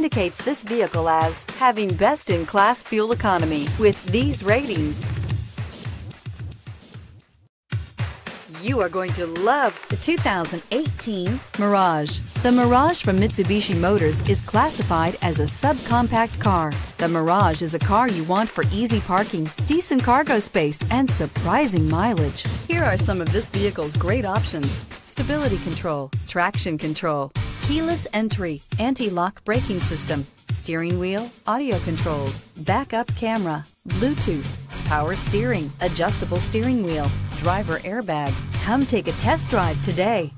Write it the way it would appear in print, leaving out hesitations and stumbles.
indicates this vehicle as having best-in-class fuel economy with these ratings. You are going to love the 2018 Mirage. The Mirage from Mitsubishi Motors is classified as a subcompact car. The Mirage is a car you want for easy parking, decent cargo space, and surprising mileage. Here are some of this vehicle's great options: stability control, traction control, keyless entry, anti-lock braking system, steering wheel audio controls, backup camera, Bluetooth, power steering, adjustable steering wheel, driver airbag. Come take a test drive today.